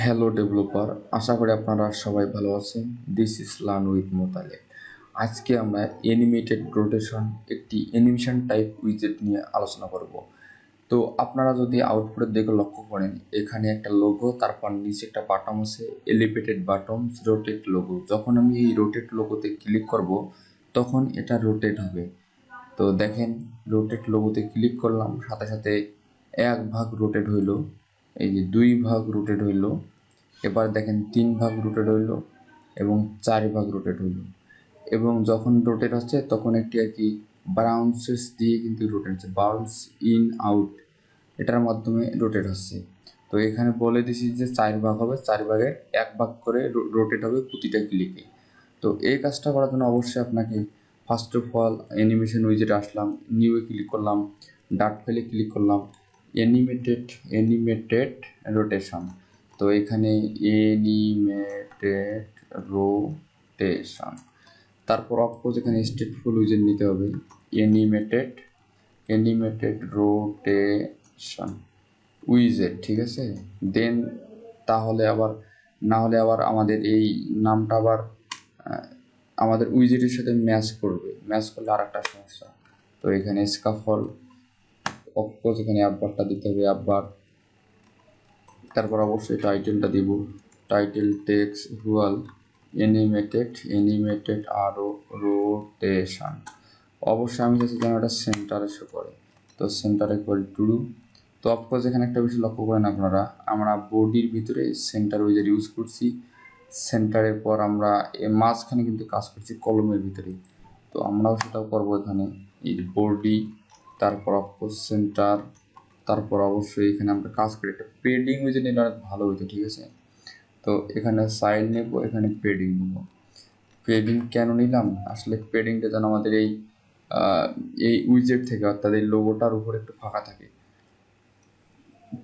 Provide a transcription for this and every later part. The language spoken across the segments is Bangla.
হ্যালো ডেভেলপার, আশা করি আপনারা সবাই ভালো আছেন। This is learn with Motaleb. আজকে আমরা অ্যানিমেটেড রোটেশন একটি অ্যানিমেশন টাইপ উইজেট নিয়ে আলোচনা করব। তো আপনারা যদি আউটপুটের দিকে লক্ষ্য করেন, এখানে একটা লোগো, তারপর নিচে একটা বাটন আছে, এলিভেটেড বাটন, রোটেট লোগো। যখন আমি এই রোটেট লোগোতে ক্লিক করব, তখন এটা রোটেট হবে। তো দেখেন, রোটেট লোগোতে ক্লিক করলাম, সাথে সাথে এক ভাগ রোটেট হইল, এই যে দুই ভাগ রোটেট হইল। এবার দেখেন 3 ভাগ রোটেট হইল এবং 4 ভাগ রোটেট হইল। এবং যখন রোটেট হচ্ছে তখন একটি আর কি বাউন্সেস দিয়ে কিন্তু রোটেট হচ্ছে, বাউন্স ইন আউট, এটার মাধ্যমে রোটেট হচ্ছে। তো এখানে বলে দিছি যে 4 ভাগ হবে, 4 ভাগের 1 ভাগ করে রোটেট হবে প্রতিটা ক্লিকে। তো এই কাজটা করার জন্য অবশ্যই আপনাকে ফার্স্ট অফ অল অ্যানিমেশন উইজেটে আসলাম, নিউয়ে ক্লিক করলাম, ডার্ট ফাইলে ক্লিক করলাম, অ্যানিমেটেড রোটেশন। তো এখানে অ্যানিমেটেড রোটেশন, তারপর অফকোর্স এখানে স্টেটফুল উইজেট নিতে হবে, অ্যানিমেটেড রোটেশন উইজেট, ঠিক আছে। দেন তাহলে আবার না হলে আবার আমাদের এই নামটা আবার আমাদের উইজেটের সাথে ম্যাচ করবে, ম্যাচ করলে আর একটা সমস্যা। তো এখানে স্কাফল, অফকোর্স এখানে অ্যাপবারটা দিতে হবে, অ্যাপবার। তারপর অবশ্যই টাইটেলটা দিব, টাইটেল টেক্সট ইকুয়াল অ্যানিমেটেড আরও রোটেশন। অবশ্যই আমি চাচ্ছি যেন এটা সেন্টারে শো করে, তো সেন্টার ইকুয়াল টু। তো অফকোর্স এখানে একটা বিষয় লক্ষ্য করেন আপনারা, আমরা বডির ভিতরে সেন্টার উইজেট ইউজ করছি, সেন্টারের পর আমরা মাঝখানে কিন্তু কাজ করছি কলমের ভিতরে। তো আমরাও সেটাও করবো এখানে, এই বডি, তারপর অফকোর্স সেন্টার, তারপর অবশ্যই এখানে আমরা কাজ করি একটা পেডিং উইজেট নিলে অনেক ভালো হইতো, ঠিক আছে। তো এখানে সাইড নেব, এখানে পেডিং নেব। পেডিং কেন নিলাম, আসলে পেডিংটা যেন আমাদের এই উইজেট থেকে অর্থাৎ এই লোগোটার উপরে একটু ফাঁকা থাকে।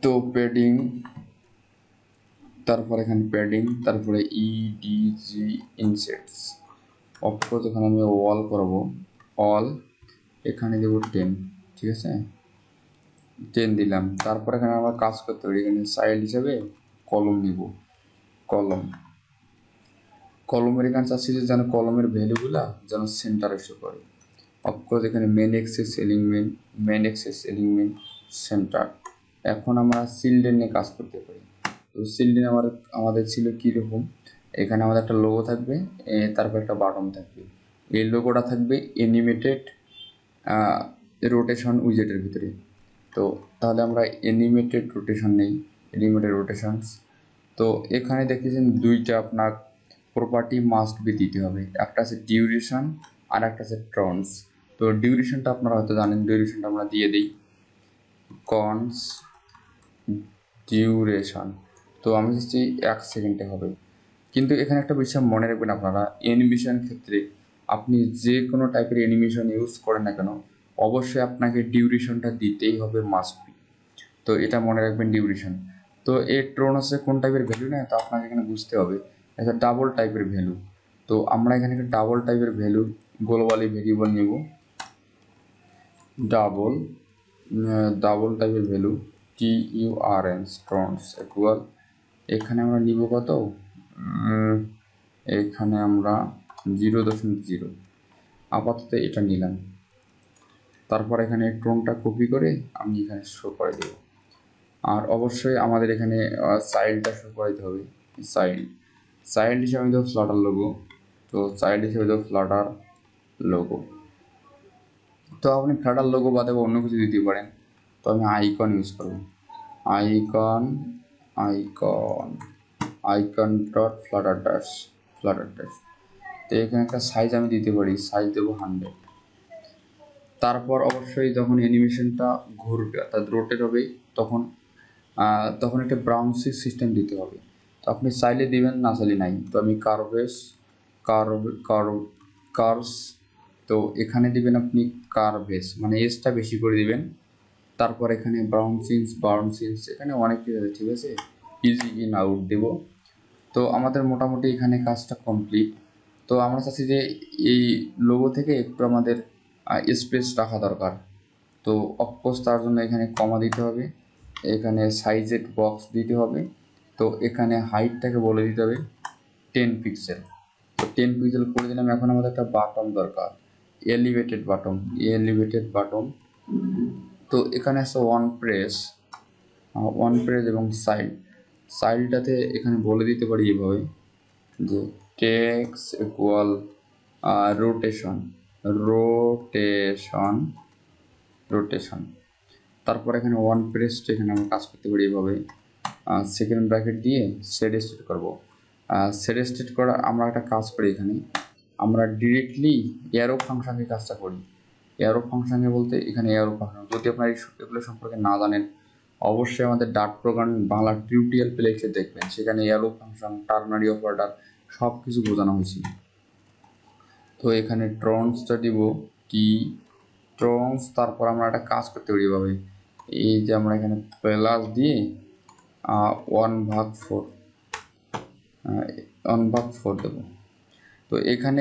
তো পেডিং, তারপর এখানে পেডিং, তারপরে ইডিজি ইনসেটস। অফকোর্স এখানে আমি ওয়াল করব, অল, এখানে দেবো 10, ঠিক আছে, 10 দিলাম। তারপর এখানে আমরা কাজ করতে পারি, এখানে সাইড হিসাবে কলম নিব, কলমের এখানে চাচ্ছি যে যেন কলমের ভ্যালুগুলা যেন সেন্টারে শো করে। অফকোর্স এখানে মেন এক্সেস এলিমেন্ট সেন্টার। এখন আমরা চিলড্রেন নিয়ে কাজ করতে পারি। তো চিলড্রেন আমাদের ছিল কীরকম, এখানে আমাদের একটা লোগো থাকবে, তারপর একটা বাটন থাকবে, এই লোগোটা থাকবে অ্যানিমেটেড রোটেশন উইজেটের ভিতরে। তো তাহলে আমরা অ্যানিমেটেড রোটেশন নেই, অ্যানিমেটেড রোটেশনস। তো এখানে দেখতেছেন দুইটা আপনার প্রপার্টি মাস্ট বি দিতে হবে, একটা আছে ডিউরেশন আর একটা আছে ট্রন্স। তো ডিউরেশনটা আপনারা হয়তো জানেন, ডিউরেশনটা আমরা দিয়ে দিই কনস ডিউরেশন। তো আমি চাচ্ছি 1 সেকেন্ডে হবে। কিন্তু এখানে একটা বিষয় মনে রাখবেন আপনারা, অ্যানিমেশন ক্ষেত্রে আপনি যে কোনো টাইপের অ্যানিমেশন ইউজ করেন না কেন, অবশ্যই আপনাকে ডিউরেশনটা দিতেই হবে, মাস্ট বি। তো এটা মনে রাখবেন, ডিউরেশন। তো এই ট্রোন হচ্ছে কোন টাইপের ভ্যালু না, তো আপনাকে এখানে বুঝতে হবে এটা ডাবল টাইপের ভ্যালু। তো আমরা এখানে একটা ডাবল টাইপের ভ্যালু গ্লোবালি ভেরিয়েবল নেব, ডাবল টাইপের ভ্যালু TURNS ট্রন্স ইকুয়াল, এখানে আমরা নিব কত, এখানে আমরা 0.0, আপাতত এটা নিলাম। তারপর এখানে ট্রোনটা কপি করে আমি এখানে শো করে দেব। আর অবশ্যই আমাদের এখানে চাইল্ডটা শো করাইতে হবে, চাইল্ড হিসাবে আমি দেবো ফ্লাটার লোগো। তো চাইল্ড হিসাবে দেবো ফ্লাটার লোগো। তো আপনি ফ্লাটার লোগো বাদে অন্য কিছু দিতে পারেন, তো আমি আইকন ইউজ করব, আইকন ডট ফ্লাটার ড্যাশ। তো এখানে একটা সাইজ আমি দিতে পারি, সাইজ দেবো 100। তারপর অবশ্যই যখন অ্যানিমেশনটা ঘুরবে অর্থাৎ রোটেট হবে, তখন একটা ব্রাউন্সিং সিস্টেম দিতে হবে। তো আপনি চাইলে দিবেন, না চাইলে নাই। তো আমি কার্ভস, তো এখানে দিবেন আপনি কার্ভেস, মানে এসটা বেশি করে দিবেন। তারপর এখানে বাউন্সিংস এখানে অনেক কিছু আছে, ঠিক আছে, ইজি ইন আউট দেব। তো আমাদের মোটামুটি এখানে কাজটা কমপ্লিট। তো আমরা চাচ্ছি যে এই লোগো থেকে একটু আমাদের স্পেস রাখা দরকার। তো অফকোর্স তার জন্য এখানে কমা দিতে হবে, এখানে সাইজেড বক্স দিতে হবে, তো এখানে হাইটটাকে বলে দিতে হবে 10 পিক্সেল। তো 10 পিক্সেল করে দিলাম। এখন আমাদের একটা বাটন দরকার, এলিভেটেড বাটন। তো এখানে আছে ওয়ান প্রেস এবং সাইডটাতে এখানে বলে দিতে পারি এভাবে যে টেক্স ইকুয়াল রোটেশন রোটেশন রোটেশন। তারপর এখানে ওয়ান প্রেসড এখানে আমরা কাজ করতে পারি এভাবে, সেকেন্ড ব্র্যাকেট দিয়ে সেট স্টেট করবো। সেট স্টেট করা আমরা একটা কাজ করি, এখানে আমরা ডিরেক্টলি অ্যারো ফাংশনে কাজটা করি। অ্যারো ফাংশনে বলতে এখানে অ্যারো ফাংশন, যদি আপনারা এগুলো সম্পর্কে না জানেন অবশ্যই আমাদের ডাট প্রোগ্রামিং বাংলা টিউটোরিয়াল প্লেলিস্টে দেখবেন, সেখানে অ্যারো ফাংশন, টার্নারি অপারেটর সব কিছু বোঝানো হয়েছে। তো এখানে ট্রন্সটা দিব টি ট্রন্স। তারপর আমরা একটা কাজ করতে পারি এভাবে, এই যে আমরা এখানে প্লাস দিয়ে 1/4 দেবো। তো এখানে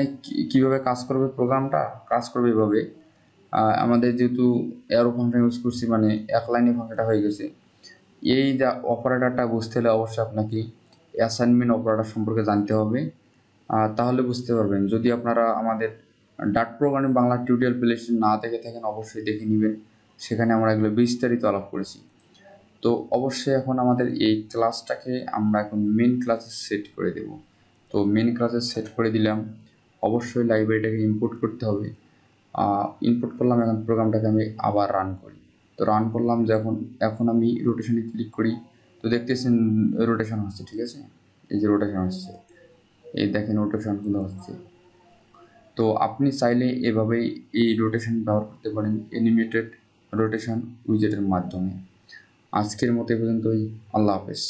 কিভাবে কাজ করবে প্রোগ্রামটা কাজ করবে এভাবে, আমাদের যেহেতু অ্যারো ফাংশন ইউজ করছি মানে এক লাইনে ফাংশনটা হয়ে গেছে। এই যা অপারেটরটা বুঝতে হলে অবশ্যই আপনাকে অ্যাসাইনমেন্ট অপারেটর সম্পর্কে জানতে হবে, তাহলে বুঝতে পারবেন। যদি আপনারা আমাদের ডাট প্রোগ্রামিং বাংলা টিউটোরিয়াল প্লেলিস্ট না দেখে থাকেন অবশ্যই দেখে নেবেন, সেখানে আমরা এগুলো বিস্তারিত আলাপ করেছি। তো অবশ্যই এখন আমাদের এই ক্লাসটাকে আমরা এখন মেন ক্লাসে সেট করে দেব। তো মেন ক্লাসে সেট করে দিলাম, অবশ্যই লাইব্রেরিটাকে ইম্পোর্ট করতে হবে। ইম্পোর্ট করলাম, এখন প্রোগ্রামটাকে আমি আবার রান করি। তো রান করলাম যখন, এখন আমি রোটেশনে ক্লিক করি, তো দেখতেছেন রোটেশন হচ্ছে, ঠিক আছে, এই যে রোটেশন হচ্ছে, এই দেখেন রোটেশনগুলো হচ্ছে। তো আপনি চাইলে এভাবেই এই রোটেশন ব্যবহার করতে পারেন অ্যানিমেটেড রোটেশন উইজেটের মাধ্যমে। আজকের মতো এই পর্যন্তই, আল্লাহ হাফেজ।